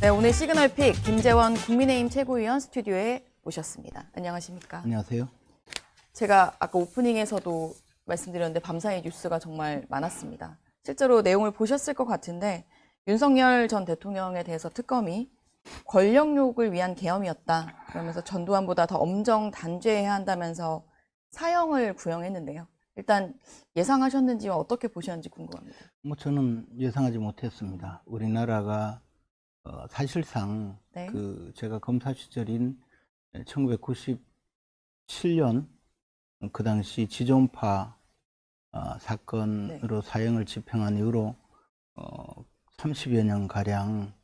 네, 오늘 시그널픽 김재원 국민의힘 최고위원 스튜디오에 모셨습니다. 안녕하십니까? 안녕하세요. 제가 아까 오프닝에서도 말씀드렸는데 밤사이 뉴스가 정말 많았습니다. 실제로 내용을 보셨을 것 같은데 윤석열 전 대통령에 대해서 특검이 권력욕을 위한 계엄이었다. 그러면서 전두환보다 더 엄정 단죄해야 한다면서 사형을 구형했는데요. 일단 예상하셨는지와 어떻게 보셨는지 궁금합니다. 저는 예상하지 못했습니다. 우리나라가 사실상 네. 제가 검사 시절인 1997년 그 당시 지존파 사건으로 사형을 집행한 이후로 30여 년 가량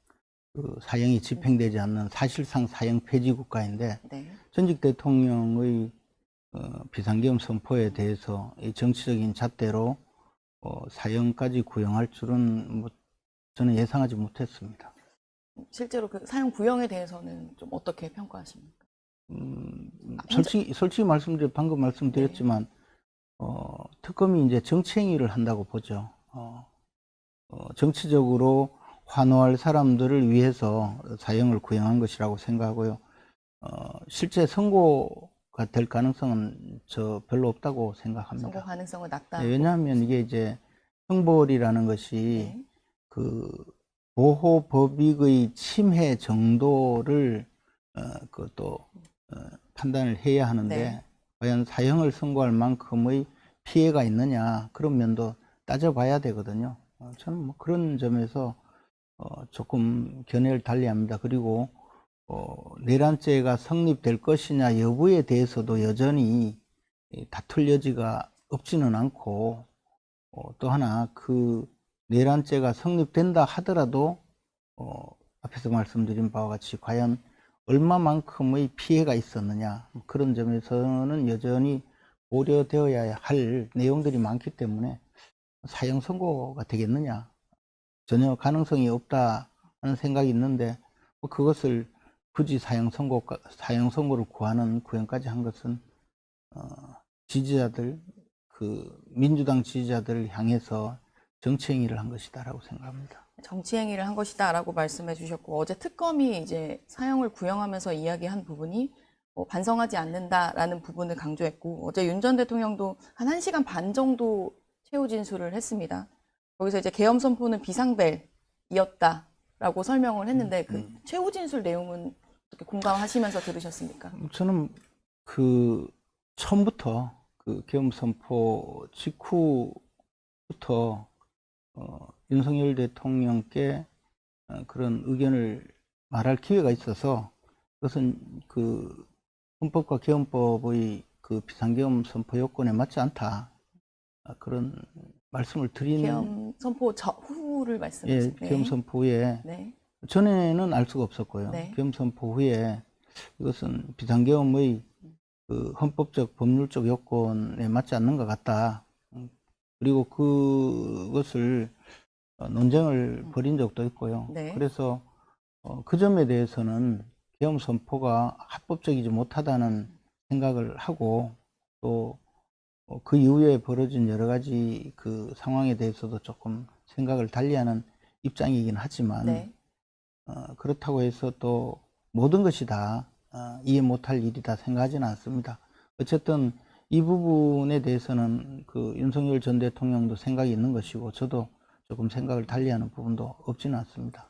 그 사형이 집행되지 않는 사실상 사형 폐지 국가인데 네. 전직 대통령의 비상계엄 선포에 대해서 이 정치적인 잣대로 사형까지 구형할 줄은 저는 예상하지 못했습니다. 실제로 그 사형 구형에 대해서는 좀 어떻게 평가하십니까? 솔직히 말씀드려 방금 말씀드렸지만 특검이 이제 정치행위를 한다고 보죠. 정치적으로 환호할 사람들을 위해서 사형을 구형한 것이라고 생각하고요. 실제 선고가 될 가능성은 저 별로 없다고 생각합니다. 선고 가능성은 낮다. 네, 왜냐하면 이게 이제 형벌이라는 것이 네. 그 보호 법익의 침해 정도를 판단을 해야 하는데 네. 과연 사형을 선고할 만큼의 피해가 있느냐 그런 면도 따져봐야 되거든요. 저는 뭐 그런 점에서 조금 견해를 달리합니다. 그리고 내란죄가 성립될 것이냐 여부에 대해서도 여전히 다툴 여지가 없지는 않고 또 하나 그 내란죄가 성립된다 하더라도 앞에서 말씀드린 바와 같이 과연 얼마만큼의 피해가 있었느냐 그런 점에서는 여전히 고려되어야 할 내용들이 많기 때문에 사형 선고가 되겠느냐 전혀 가능성이 없다 하는 생각이 있는데 그것을 굳이 사형 선고를 구하는 구형까지 한 것은 지지자들 그 민주당 지지자들을 향해서 정치행위를 한 것이다라고 생각합니다. 정치행위를 한 것이다라고 말씀해 주셨고 어제 특검이 이제 사형을 구형하면서 이야기한 부분이 반성하지 않는다라는 부분을 강조했고 어제 윤 전 대통령도 한 1시간 반 정도 최후 진술을 했습니다. 거기서 이제 계엄 선포는 비상벨이었다라고 설명을 했는데 그 최후 진술 내용은 어떻게 공감하시면서 들으셨습니까? 저는 그 처음부터 그 계엄 선포 직후부터 윤석열 대통령께 그런 의견을 말할 기회가 있어서 그것은 그 헌법과 계엄법의 그 비상계엄 선포 요건에 맞지 않다 그런 말씀을 드린 계엄 선포 후를 말씀하시는 예, 계엄 선포 후에 네. 전에는 알 수가 없었고요. 네. 계엄 선포 후에 이것은 비상계엄의 그 헌법적 법률적 요건에 맞지 않는 것 같다. 그리고 그것을 논쟁을 벌인 적도 있고요. 네. 그래서 그 점에 대해서는 계엄 선포가 합법적이지 못하다는 생각을 하고 또 그 이후에 벌어진 여러 가지 그 상황에 대해서도 조금 생각을 달리하는 입장이긴 하지만 네. 그렇다고 해서 또 모든 것이 다 이해 못할 일이다 생각하지는 않습니다. 어쨌든 이 부분에 대해서는 그 윤석열 전 대통령도 생각이 있는 것이고 저도 조금 생각을 달리하는 부분도 없지는 않습니다.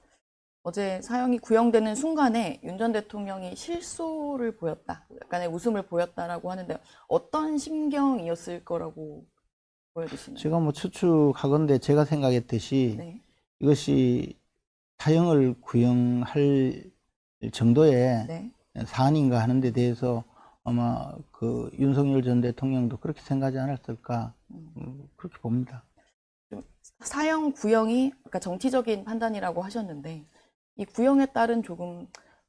어제 사형이 구형되는 순간에 윤 전 대통령이 실소를 보였다, 약간의 웃음을 보였다라고 하는데 어떤 심경이었을 거라고 보여주시나요? 제가 뭐 추측하건대 제가 생각했듯이 네. 이것이 사형을 구형할 정도의 네. 사안인가 하는 데 대해서 아마 그 윤석열 전 대통령도 그렇게 생각하지 않았을까 그렇게 봅니다. 사형 구형이 아까 정치적인 판단이라고 하셨는데 이 구형에 따른 조금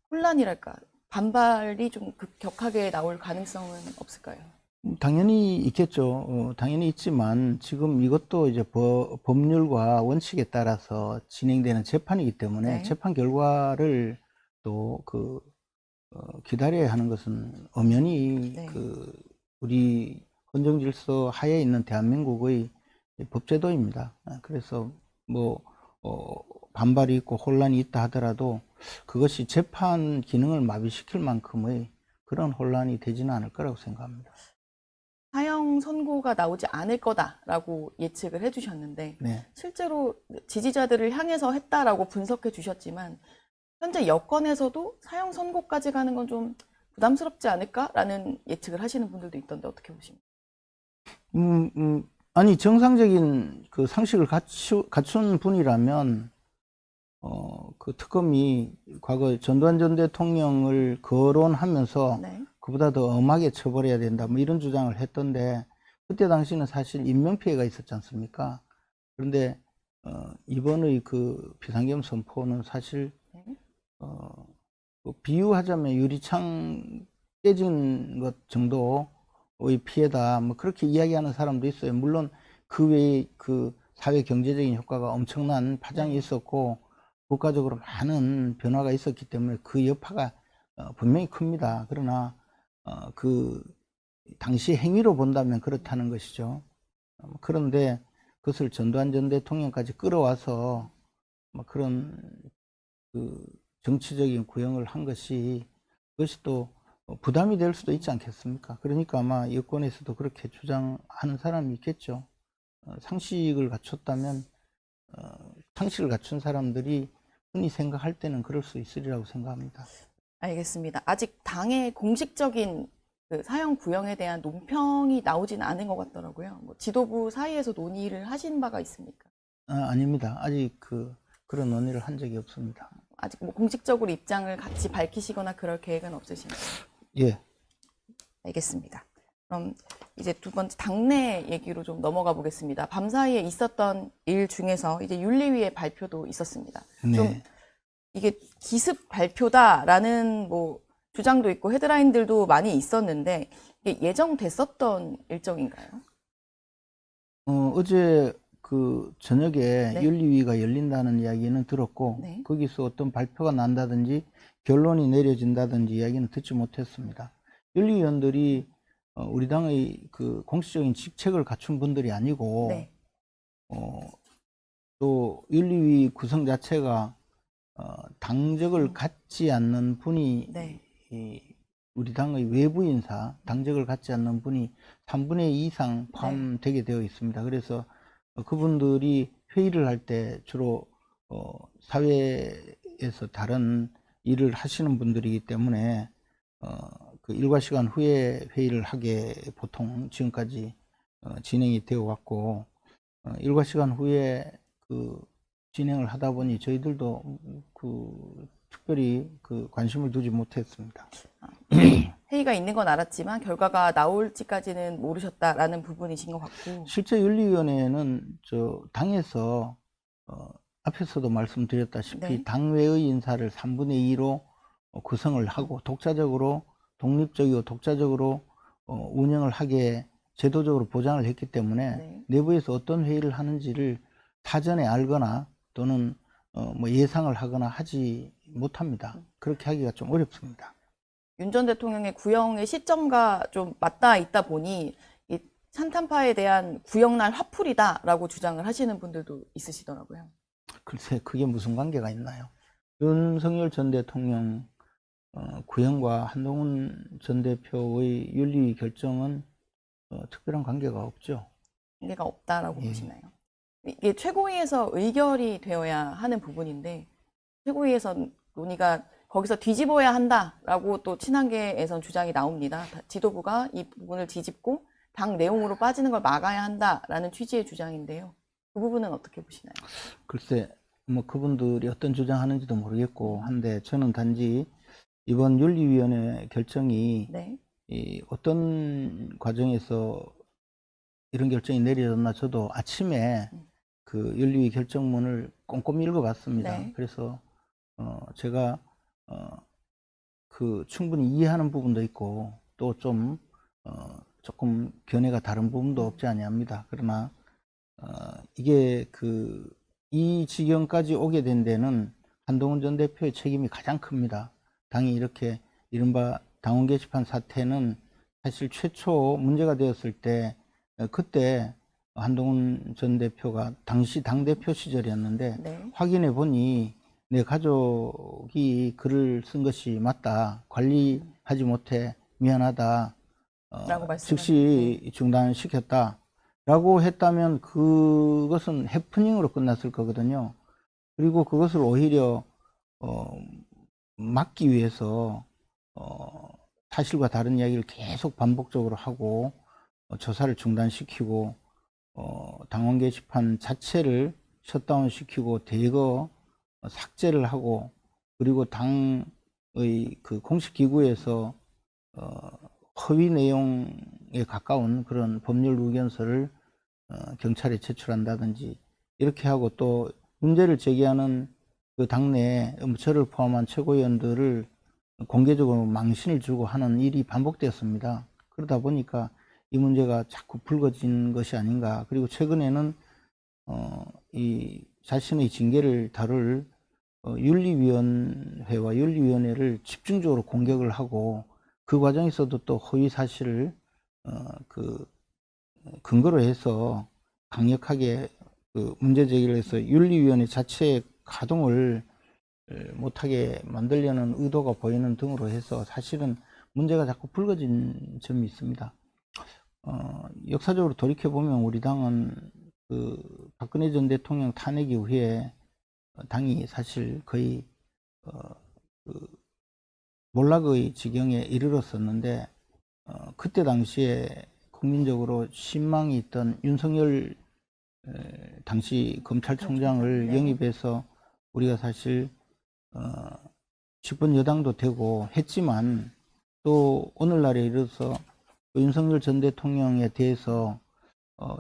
혼란이랄까 반발이 좀 급격하게 나올 가능성은 없을까요? 당연히 있겠죠. 당연히 있지만 지금 이것도 이제 법률과 원칙에 따라서 진행되는 재판이기 때문에 네. 재판 결과를 또 기다려야 하는 것은 엄연히 네. 우리 헌정 질서 하에 있는 대한민국의 법제도입니다. 그래서 반발이 있고 혼란이 있다 하더라도 그것이 재판 기능을 마비시킬 만큼의 그런 혼란이 되지는 않을 거라고 생각합니다. 사형 선고가 나오지 않을 거다라고 예측을 해주셨는데 네. 실제로 지지자들을 향해서 했다라고 분석해 주셨지만 현재 여권에서도 사형 선고까지 가는 건 좀 부담스럽지 않을까라는 예측을 하시는 분들도 있던데 어떻게 보십니까? 아니 정상적인 그 상식을 갖춘 분이라면 그 특검이 과거 전두환 전 대통령을 거론하면서 네. 그보다 더 엄하게 처벌해야 된다 뭐 이런 주장을 했던데 그때 당시는 사실 인명피해가 있었지 않습니까? 그런데 이번의 그 비상계엄 선포는 사실 네. 뭐 비유하자면 유리창 깨진 것 정도의 피해다 뭐 그렇게 이야기하는 사람도 있어요. 물론 그 외에 그 사회 경제적인 효과가 엄청난 파장이 있었고 국가적으로 많은 변화가 있었기 때문에 그 여파가 분명히 큽니다. 그러나 그 당시 행위로 본다면 그렇다는 것이죠. 그런데 그것을 전두환 전 대통령까지 끌어와서 뭐 그런 그 정치적인 구형을 한 것이 그것이 또 부담이 될 수도 있지 않겠습니까? 그러니까 아마 여권에서도 그렇게 주장하는 사람이 있겠죠. 상식을 갖췄다면 상식을 갖춘 사람들이 흔히 생각할 때는 그럴 수 있으리라고 생각합니다. 알겠습니다. 아직 당의 공식적인 그 사형 구형에 대한 논평이 나오지는 않은 것 같더라고요. 뭐 지도부 사이에서 논의를 하신 바가 있습니까? 아닙니다. 아직 그런 논의를 한 적이 없습니다. 아직 뭐 공식적으로 입장을 같이 밝히시거나 그럴 계획은 없으신가요? 예. 알겠습니다. 그럼 이제 두 번째 당내 얘기로 좀 넘어가 보겠습니다. 밤사이에 있었던 일 중에서 이제 윤리위의 발표도 있었습니다. 네. 좀 이게 기습 발표다라는 뭐 주장도 있고 헤드라인들도 많이 있었는데 이게 예정됐었던 일정인가요? 어제 그 저녁에 네. 윤리위가 열린다는 이야기는 들었고 네. 거기서 어떤 발표가 난다든지 결론이 내려진다든지 이야기는 듣지 못했습니다. 윤리위원들이 우리 당의 그 공식적인 직책을 갖춘 분들이 아니고 네. 또 윤리위 구성 자체가 당적을 갖지 않는 분이 네. 우리 당의 외부 인사, 당적을 갖지 않는 분이 3분의 2 이상 포함되게 되어 있습니다. 그래서 그분들이 회의를 할 때 주로 사회에서 다른 일을 하시는 분들이기 때문에 그 일과 시간 후에 회의를 하게 보통 지금까지 진행이 되어 왔고 일과 시간 후에 그 진행을 하다 보니 저희들도 그 특별히 그 관심을 두지 못했습니다. 회의가 있는 건 알았지만 결과가 나올지까지는 모르셨다라는 부분이신 것 같고. 실제 윤리위원회는 저 당에서 앞에서도 말씀드렸다시피 네. 당외의 인사를 3분의 2로 구성을 하고 독자적으로 독립적이고 독자적으로 운영을 하게 제도적으로 보장을 했기 때문에 네. 내부에서 어떤 회의를 하는지를 사전에 알거나 또는 뭐 예상을 하거나 하지 못합니다. 그렇게 하기가 좀 어렵습니다. 윤 전 대통령의 구형의 시점과 좀 맞닿아 있다 보니 이 산탄파에 대한 구형날 화풀이다라고 주장을 하시는 분들도 있으시더라고요. 글쎄 그게 무슨 관계가 있나요? 윤석열 전 대통령 구형과 한동훈 전 대표의 윤리 결정은 특별한 관계가 없죠. 관계가 없다라고 예. 보시나요? 이게 최고위에서 의결이 되어야 하는 부분인데 최고위에서 논의가 거기서 뒤집어야 한다라고 또 친한계에선 주장이 나옵니다. 지도부가 이 부분을 뒤집고 당 내용으로 빠지는 걸 막아야 한다라는 취지의 주장인데요. 그 부분은 어떻게 보시나요? 글쎄 뭐 그분들이 어떤 주장하는지도 모르겠고 한데 저는 단지 이번 윤리위원회 결정이 네. 이 어떤 과정에서 이런 결정이 내려졌나 저도 아침에 그 윤리위 결정문을 꼼꼼히 읽어봤습니다. 네. 그래서 제가 그 충분히 이해하는 부분도 있고 또 좀 조금 견해가 다른 부분도 없지 아니합니다. 그러나 이게 이 지경까지 오게 된 데는 한동훈 전 대표의 책임이 가장 큽니다. 당이 이렇게 이른바 당원 게시판 사태는 사실 최초 문제가 되었을 때 그때 한동훈 전 대표가 당시 당대표 시절이었는데 네. 확인해 보니 내 가족이 글을 쓴 것이 맞다. 관리하지 못해 미안하다. 라고 말씀하셨는데. 즉시 중단시켰다. 라고 했다면 그것은 해프닝으로 끝났을 거거든요. 그리고 그것을 오히려 막기 위해서 사실과 다른 이야기를 계속 반복적으로 하고 조사를 중단시키고 당원 게시판 자체를 셧다운 시키고 대거 삭제를 하고 그리고 당의 그 공식 기구에서 허위 내용에 가까운 그런 법률 의견서를 경찰에 제출한다든지 이렇게 하고 또 문제를 제기하는 그 당내 저를 포함한 최고위원들을 공개적으로 망신을 주고 하는 일이 반복되었습니다. 그러다 보니까 이 문제가 자꾸 불거진 것이 아닌가. 그리고 최근에는 이 자신의 징계를 다룰 윤리위원회와 윤리위원회를 집중적으로 공격을 하고 그 과정에서도 또 허위 사실을 그 근거로 해서 강력하게 그 문제 제기를 해서 윤리위원회 자체의 가동을 못하게 만들려는 의도가 보이는 등으로 해서 사실은 문제가 자꾸 불거진 점이 있습니다. 역사적으로 돌이켜보면 우리 당은 그 박근혜 전 대통령 탄핵 이후에 당이 사실 거의 그 몰락의 지경에 이르렀었는데 그때 당시에 국민적으로 신망이 있던 윤석열 당시 검찰총장을 네. 영입해서 우리가 사실 집권 여당도 되고 했지만 또 오늘날에 이르러서 윤석열 전 대통령에 대해서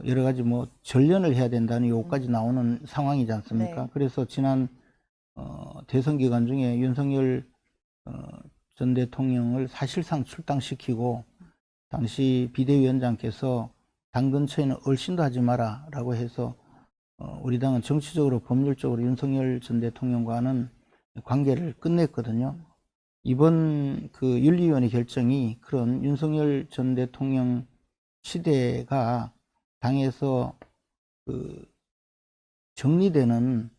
여러 가지 뭐 전련을 해야 된다는 요구까지 나오는 상황이지 않습니까? 네. 그래서 지난 대선 기간 중에 윤석열 전 대통령을 사실상 출당시키고 당시 비대위원장께서 당 근처에는 얼씬도 하지 마라 라고 해서 우리 당은 정치적으로 법률적으로 윤석열 전 대통령과는 관계를 끝냈거든요. 이번 그 윤리위원회 결정이 그런 윤석열 전 대통령 시대가 당에서 그 정리되는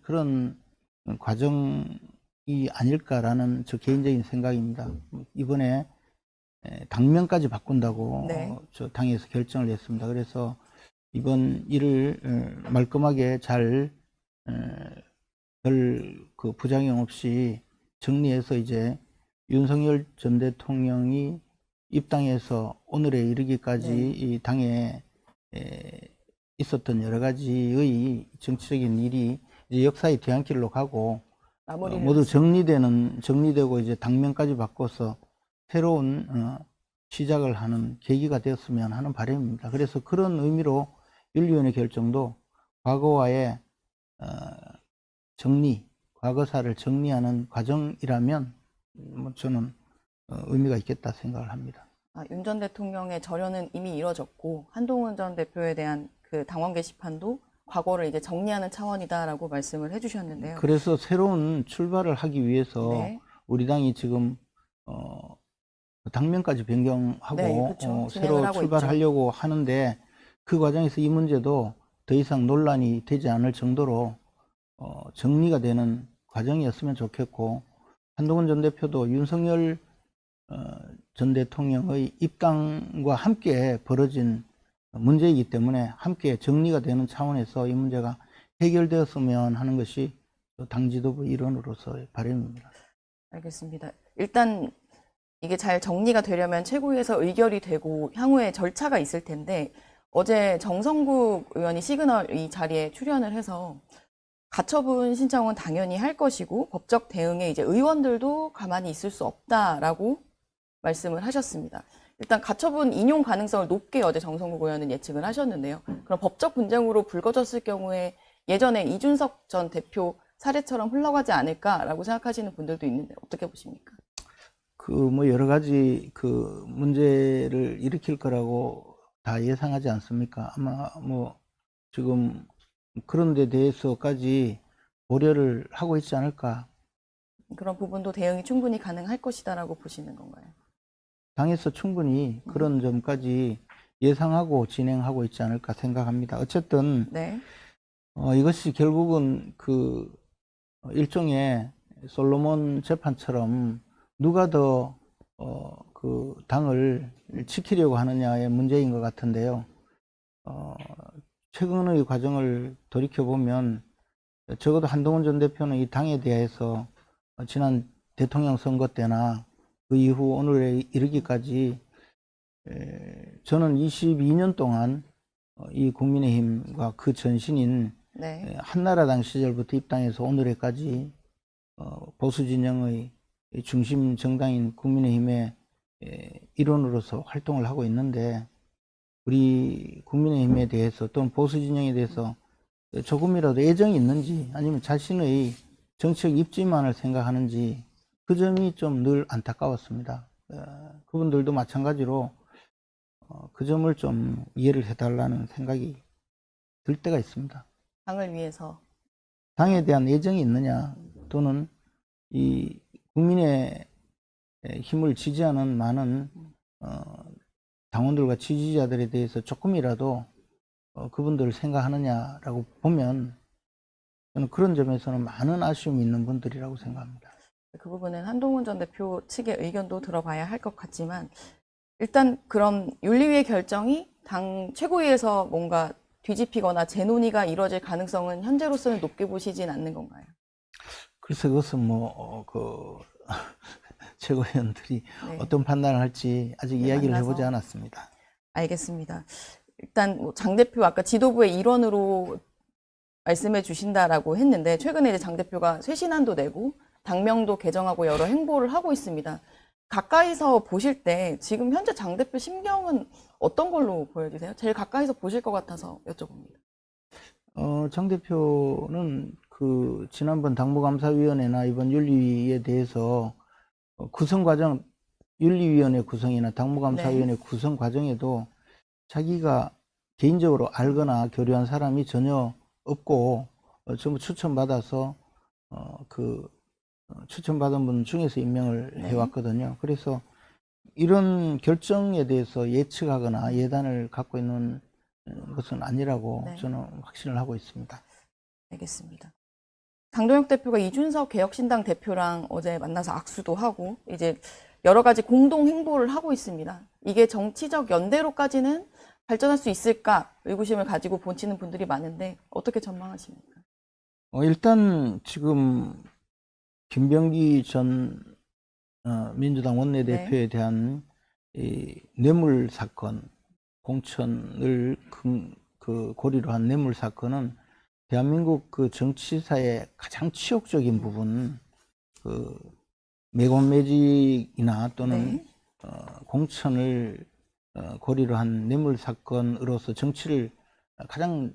그런 과정이 아닐까라는 저 개인적인 생각입니다. 이번에 당명까지 바꾼다고 네. 저 당에서 결정을 했습니다. 그래서 이번 일을 말끔하게 잘 별 그 부작용 없이 정리해서 이제 윤석열 전 대통령이 입당해서 오늘에 이르기까지 네. 이 당에 있었던 여러 가지의 정치적인 일이 이제 역사의 뒤안길로 가고 마무리를 모두 하시는 정리되고 이제 당명까지 바꿔서 새로운 시작을 하는 계기가 되었으면 하는 바람입니다. 그래서 그런 의미로 윤리위원회 결정도 과거와의 정리, 과거사를 정리하는 과정이라면 뭐 저는 의미가 있겠다 생각을 합니다. 윤 전 대통령의 절연은 이미 이뤄졌고 한동훈 전 대표에 대한 그 당원 게시판도 과거를 이제 정리하는 차원이다라고 말씀을 해주셨는데요. 그래서 새로운 출발을 하기 위해서 네. 우리 당이 지금 당명까지 변경하고 네, 그렇죠. 진행을 새로 하고 출발하려고 하는데 그 과정에서 이 문제도 더 이상 논란이 되지 않을 정도로 정리가 되는 과정이었으면 좋겠고 한동훈 전 대표도 윤석열 전 대통령의 입당과 함께 벌어진 문제이기 때문에 함께 정리가 되는 차원에서 이 문제가 해결되었으면 하는 것이 당 지도부 일원으로서의 바람입니다. 알겠습니다. 일단 이게 잘 정리가 되려면 최고위에서 의결이 되고 향후에 절차가 있을 텐데 어제 정성국 의원이 시그널 이 자리에 출연을 해서 가처분 신청은 당연히 할 것이고 법적 대응에 이제 의원들도 가만히 있을 수 없다라고 말씀을 하셨습니다. 일단 가처분 인용 가능성을 높게 어제 정성국 의원은 예측을 하셨는데요. 그럼 법적 분쟁으로 불거졌을 경우에 예전에 이준석 전 대표 사례처럼 흘러가지 않을까라고 생각하시는 분들도 있는데 어떻게 보십니까? 그 뭐 여러 가지 그 문제를 일으킬 거라고 다 예상하지 않습니까? 아마 뭐 지금 그런 데 대해서까지 고려를 하고 있지 않을까. 그런 부분도 대응이 충분히 가능할 것이다라고 보시는 건가요? 당에서 충분히 그런 점까지 예상하고 진행하고 있지 않을까 생각합니다. 어쨌든 네. 이것이 결국은 그 일종의 솔로몬 재판처럼 누가 더 그 당을 지키려고 하느냐의 문제인 것 같은데요. 최근의 과정을 돌이켜보면 적어도 한동훈 전 대표는 이 당에 대해서 지난 대통령 선거 때나 그 이후 오늘에 이르기까지 저는 22년 동안 이 국민의힘과 그 전신인 네. 한나라당 시절부터 입당해서 오늘에까지 보수 진영의 중심 정당인 국민의힘의 일원으로서 활동을 하고 있는데, 우리 국민의힘에 대해서 또는 보수 진영에 대해서 조금이라도 애정이 있는지 아니면 자신의 정치적 입지만을 생각하는지 그 점이 좀 늘 안타까웠습니다. 그분들도 마찬가지로 그 점을 좀 이해를 해달라는 생각이 들 때가 있습니다. 당을 위해서. 당에 대한 애정이 있느냐, 또는 이 국민의 힘을 지지하는 많은 당원들과 지지자들에 대해서 조금이라도 그분들을 생각하느냐라고 보면 저는 그런 점에서는 많은 아쉬움이 있는 분들이라고 생각합니다. 그 부분은 한동훈 전 대표 측의 의견도 들어봐야 할 것 같지만, 일단 그럼 윤리위의 결정이 당 최고위에서 뭔가 뒤집히거나 재논의가 이뤄질 가능성은 현재로서는 높게 보시진 않는 건가요? 그래서 그것은 최고위원들이 네. 어떤 판단을 할지 아직 네, 이야기를 만나서. 해보지 않았습니다. 알겠습니다. 일단 장 대표 아까 지도부의 일원으로 말씀해 주신다라고 했는데, 최근에 이제 장 대표가 쇄신안도 내고 당명도 개정하고 여러 행보를 하고 있습니다. 가까이서 보실 때 지금 현재 장 대표 심경은 어떤 걸로 보여지세요? 제일 가까이서 보실 것 같아서 여쭤봅니다. 장 대표는 그 지난번 당무감사위원회나 이번 윤리위에 대해서 구성 과정, 윤리위원회 구성이나 당무감사위원회 구성 과정에도 자기가 개인적으로 알거나 교류한 사람이 전혀 없고 전부 추천받아서 추천받은 분 중에서 임명을 해왔거든요. 그래서 이런 결정에 대해서 예측하거나 예단을 갖고 있는 것은 아니라고 저는 확신을 하고 있습니다. 알겠습니다. 장동혁 대표가 이준석 개혁신당 대표랑 어제 만나서 악수도 하고 이제 여러 가지 공동 행보를 하고 있습니다. 이게 정치적 연대로까지는 발전할 수 있을까 의구심을 가지고 보시는 분들이 많은데 어떻게 전망하십니까? 일단 지금 김병기 전 민주당 원내대표에 대한 이 뇌물 사건, 공천을 고리로 한 뇌물 사건은 대한민국 그 정치사의 가장 치욕적인 부분, 그 매곤매직이나 또는 공천을 고리로 한 뇌물 사건으로서 정치를 가장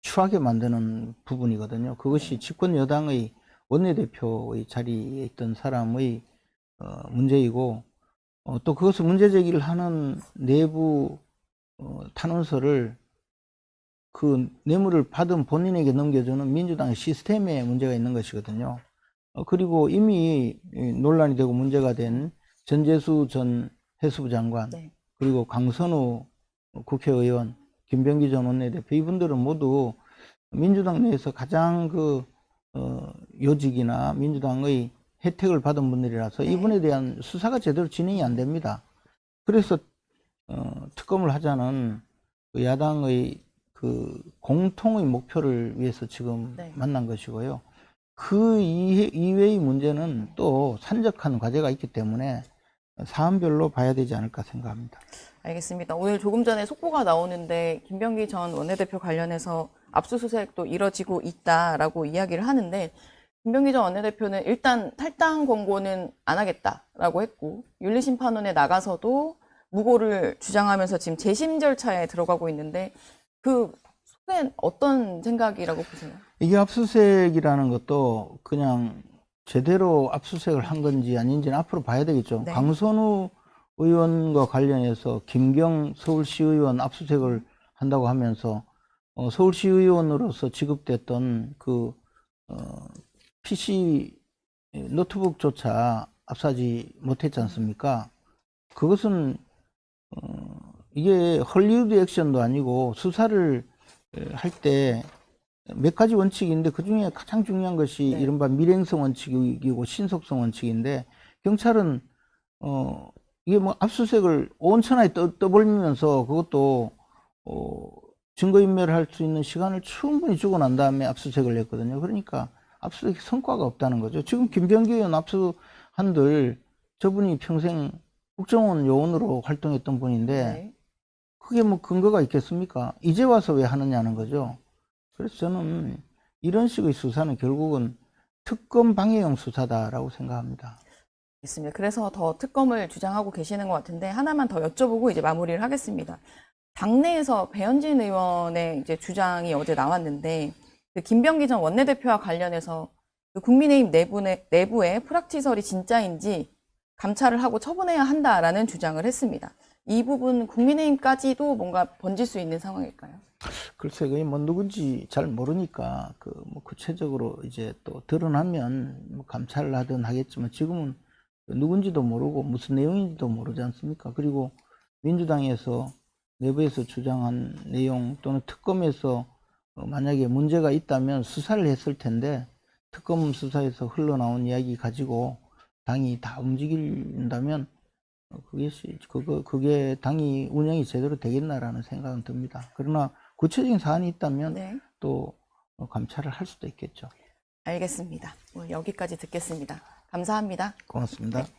추하게 만드는 부분이거든요. 그것이 집권 여당의 원내대표의 자리에 있던 사람의 문제이고, 또 그것을 문제 제기를 하는 내부 탄원서를 그 뇌물을 받은 본인에게 넘겨주는 민주당의 시스템에 문제가 있는 것이거든요. 그리고 이미 논란이 되고 문제가 된 전재수 전 해수부 장관, 그리고 강선우 국회의원, 김병기 전 원내대표, 이분들은 모두 민주당 내에서 가장 요직이나 민주당의 혜택을 받은 분들이라서 이분에 대한 수사가 제대로 진행이 안 됩니다. 그래서 특검을 하자는 그 야당의 그 공통의 목표를 위해서 지금 만난 것이고요. 그 이외의 문제는 또 산적한 과제가 있기 때문에 사안별로 봐야 되지 않을까 생각합니다. 알겠습니다. 오늘 조금 전에 속보가 나오는데 김병기 전 원내대표 관련해서 압수수색도 이뤄지고 있다라고 이야기를 하는데, 김병기 전 원내대표는 일단 탈당 권고는 안 하겠다라고 했고, 윤리심판원에 나가서도 무고를 주장하면서 지금 재심 절차에 들어가고 있는데, 그 속엔 어떤 생각이라고 보세요? 이게 압수수색이라는 것도 그냥 제대로 압수수색을 한 건지 아닌지는 앞으로 봐야 되겠죠. 강선우 의원과 관련해서 김경 서울시의원 압수수색을 한다고 하면서 서울시의원으로서 지급됐던 그 PC 노트북조차 압수하지 못했지 않습니까? 그것은 이게 헐리우드 액션도 아니고 수사를 할 때 몇 가지 원칙이 있는데 그중에 가장 중요한 것이 네. 이른바 밀행성 원칙이고 신속성 원칙인데 경찰은 이게 뭐 압수수색을 온천하에 떠벌리면서 그것도 증거인멸을 할 수 있는 시간을 충분히 주고 난 다음에 압수수색을 했거든요. 그러니까 압수수색 성과가 없다는 거죠. 지금 김병기 의원 압수한들 저분이 평생 국정원 요원으로 활동했던 분인데 네. 그게 뭐 근거가 있겠습니까? 이제 와서 왜 하느냐는 거죠. 그래서 저는 이런 식의 수사는 결국은 특검 방해용 수사다라고 생각합니다. 있습니다. 그래서 더 특검을 주장하고 계시는 것 같은데 하나만 더 여쭤보고 이제 마무리를 하겠습니다. 당내에서 배현진 의원의 이제 주장이 어제 나왔는데 그 김병기 전 원내대표와 관련해서 그 국민의힘 내부에 프락치설이 진짜인지 감찰을 하고 처분해야 한다라는 주장을 했습니다. 이 부분 국민의힘까지도 뭔가 번질 수 있는 상황일까요? 글쎄, 그게 뭐 누군지 잘 모르니까 그 뭐 구체적으로 이제 또 드러나면 뭐 감찰을 하든 하겠지만 지금은 누군지도 모르고 무슨 내용인지도 모르지 않습니까? 그리고 민주당에서 내부에서 주장한 내용 또는 특검에서 만약에 문제가 있다면 수사를 했을 텐데 특검 수사에서 흘러나온 이야기 가지고 당이 다 움직인다면 그게 당이 운영이 제대로 되겠나라는 생각은 듭니다. 그러나 구체적인 사안이 있다면 네. 또 감찰을 할 수도 있겠죠. 알겠습니다. 오늘 여기까지 듣겠습니다. 감사합니다. 고맙습니다. 네.